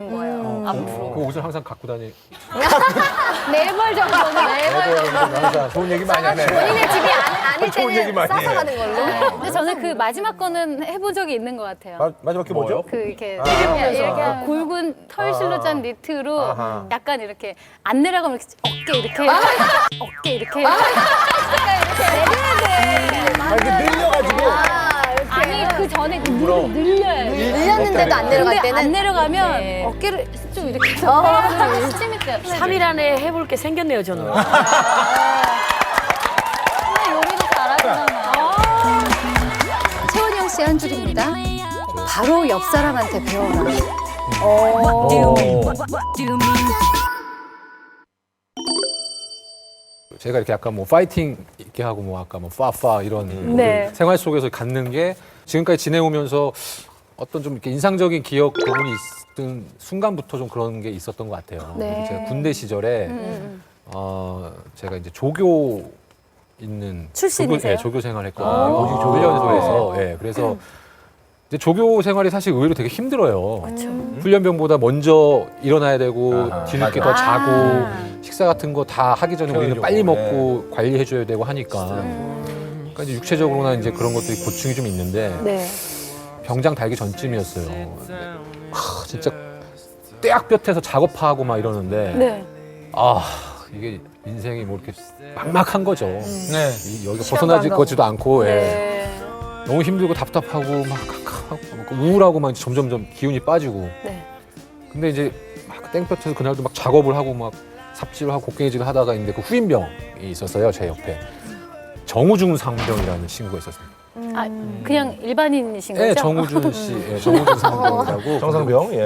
거예요. 앞으로. 그 옷을 항상 갖고 다니. 네 벌 정도는 네 벌 정도. 항상 좋은 얘기 많이 하네. 본인의 집이 아닐 좋은 얘기 때는 많이 싸서 해. 가는 걸로. 근데 저는 그 마지막 거는 해본 적이 있는 것 같아요. 마지막 게 뭐죠? 그 이렇게 이렇게 이렇게 하면서. 굵은 털실로 짠 니트로 아하. 약간 이렇게 안 내려가면 이렇게 어깨 이렇게 어깨 이렇게 이렇게 늘려가지고. 아니 그 전에 그 늘려요. 늘렸는데도 안 내려갈 근데 때는 안 내려가면 네. 어깨를 좀 이렇게 해서 스팀이 돼요. 3일 안에 해볼 게 생겼네요, 저는. 요리도 잘하시잖아. 최원영 씨 한 줄입니다. 바로 옆 사람한테 배워라. 제가 이렇게 약간 뭐 파이팅 있게 하고 뭐 아까 뭐 파파 이런 네. 생활 속에서 갖는 게 지금까지 지내오면서 어떤 좀 이렇게 인상적인 기억 부분이 있던 순간부터 좀 그런 게 있었던 것 같아요. 네. 제가 군대 시절에 제가 이제 조교 있는 출신이세요? 조교 생활했거든요. 오직 훈련소에서. 예, 그래서 이제 조교 생활이 사실 의외로 되게 힘들어요. 훈련병보다 먼저 일어나야 되고 아하, 뒤늦게 맞아. 더 자고 식사 같은 거 다 하기 전에 우리는 태워주고, 빨리 먹고 관리해줘야 되고 하니까. 그러니까 이제 육체적으로나 이제 그런 것들이 고충이 좀 있는데 네. 병장 달기 전쯤이었어요. 진짜 떼약볕에서 작업하고 막 이러는데 네. 아 이게 인생이 뭐 이렇게 막막한 거죠. 네. 여기가 벗어나질 거지도 않고 예. 네. 너무 힘들고 답답하고 막 깜깜하고 막 우울하고 막 점점점 기운이 빠지고. 네. 근데 이제 막 땡볕에서 그날도 막 작업을 하고 막 삽질을 하고 곡괭이질을 하다가 있는데 그 후임병이 있었어요 제 옆에. 정우중 상병이라는 친구가 있었어요. 아, 그냥 일반인이신 거죠? 네, 정우준 씨, 예, 정우준 상병이라고. 정상병, 예.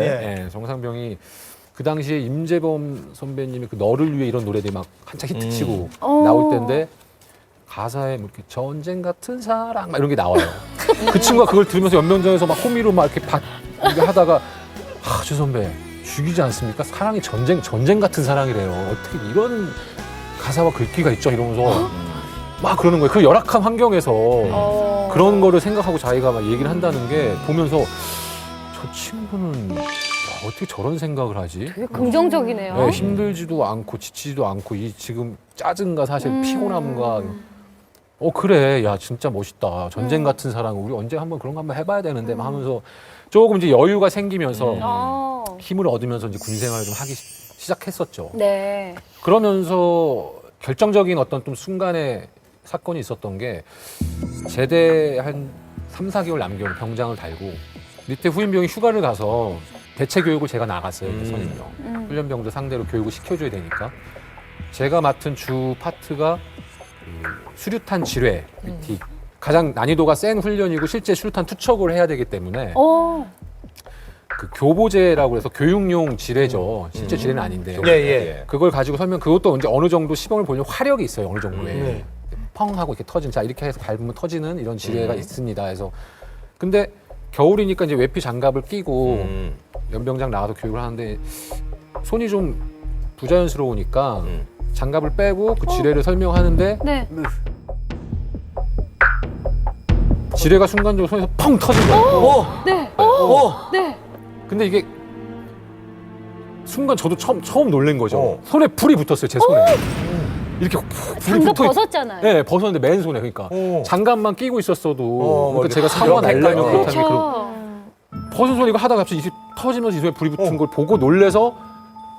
예, 정상병이 그 당시에 임재범 선배님이 그 너를 위해 이런 노래들이 막 한창 히트치고 나올 때인데 가사에 뭐 이렇게 전쟁 같은 사랑 막 이런 게 나와요. 그 친구가 그걸 들으면서 연명장에서 막 호미로 막 이렇게 이렇게 하다가 주 선배 죽이지 않습니까? 사랑이 전쟁 같은 사랑이래요. 어떻게 이런 가사와 글귀가 있죠? 이러면서 막 그러는 거예요. 그 열악한 환경에서 그런 거를 생각하고 자기가 막 얘기를 한다는 게 보면서 저 친구는 어떻게 저런 생각을 하지? 되게 긍정적이네요. 네, 힘들지도 않고 지치지도 않고 이 지금 짜증과 사실 피곤함과 그래 야 진짜 멋있다 전쟁 같은 사랑 우리 언제 한번 그런 거 한번 해봐야 되는데 막 하면서 조금 이제 여유가 생기면서 힘을 얻으면서 이제 군 생활을 좀 하기 시작했었죠. 네. 그러면서 결정적인 어떤 좀 순간에 사건이 있었던 게 제대 한 3, 4개월 남겨온 병장을 달고 밑에 후임병이 휴가를 가서 대체 교육을 제가 나갔어요. 그 선임병. 훈련병들 상대로 교육을 시켜줘야 되니까. 제가 맡은 주 파트가 수류탄 지뢰. 가장 난이도가 센 훈련이고 실제 수류탄 투척을 해야 되기 때문에 그 교보제라고 해서 교육용 지뢰죠. 실제 지뢰는 아닌데. 예, 예. 그걸 가지고 설명, 그것도 이제 어느 정도 시범을 보려면 화력이 있어요. 어느 정도의. 네. 펑 하고 이렇게 터진, 자, 이렇게 해서 밟으면 터지는 이런 지뢰가 있습니다. 해서. 근데 겨울이니까 이제 외피 장갑을 끼고 연병장 나가서 교육을 하는데 손이 좀 부자연스러우니까 장갑을 빼고 그 지뢰를 설명하는데 네. 지뢰가 순간적으로 손에서 펑 터진 거예요. 네. 네. 근데 이게 순간 저도 처음 놀란 거죠. 어. 손에 불이 붙었어요, 제 손에. 이렇게 불이 장갑 붙어. 벗었잖아요. 네, 벗었는데 맨손에 그러니까 오. 장갑만 끼고 있었어도 그러니까 뭐 제가 이렇게 사고가 날려면 그렇죠. 그렇다면 벗은 손 이거 하다가 갑자기 이게 터지면서 이 손에 불이 붙은 걸 보고 놀래서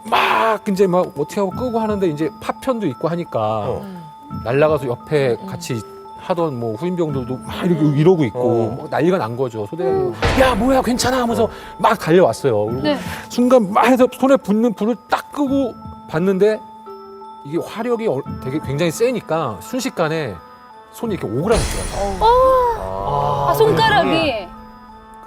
막 이제 막 어떻게 하고 끄고 하는데 이제 파편도 있고 하니까 날아가서 옆에 같이 하던 뭐 후임병들도 막 이러고 있고 막 난리가 난 거죠. 소대장님 야 뭐야 괜찮아 하면서 막 달려왔어요. 그리고 네. 순간 막 해서 손에 붙는 불을 딱 끄고 봤는데 이게 화력이 되게 굉장히 세니까 순식간에 손이 이렇게 오그라들더라고요. 아, 손가락이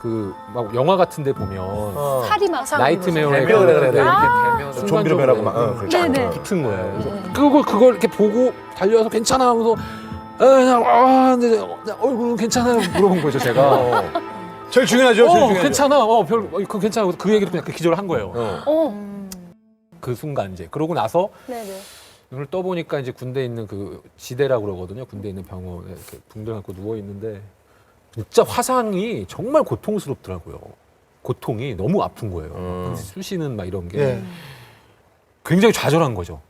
그 막 영화 같은 데 보면 살이 막 나이트메어에 대면, 그래. 이렇게 좀비로 변하고 막. 네네. 붙은 거예요. 그래서 끄고 그걸 이렇게 보고 달려와서 괜찮아 하면서 그냥 근데 얼굴은 괜찮아요 물어본 거죠 제가. 제일 중요하죠, 제일 중요하죠. 괜찮아. 그거 괜찮아. 그 얘기를 그냥 기절을 한 거예요. 그 순간 이제 그러고 나서 네네. 눈을 떠보니까 이제 군대에 있는 그 지대라고 그러거든요. 군대에 있는 병원에 이렇게 붕대 감고 누워 있는데 진짜 화상이 정말 고통스럽더라고요. 고통이 너무 아픈 거예요. 쑤시는 막 이런 게 예. 굉장히 좌절한 거죠.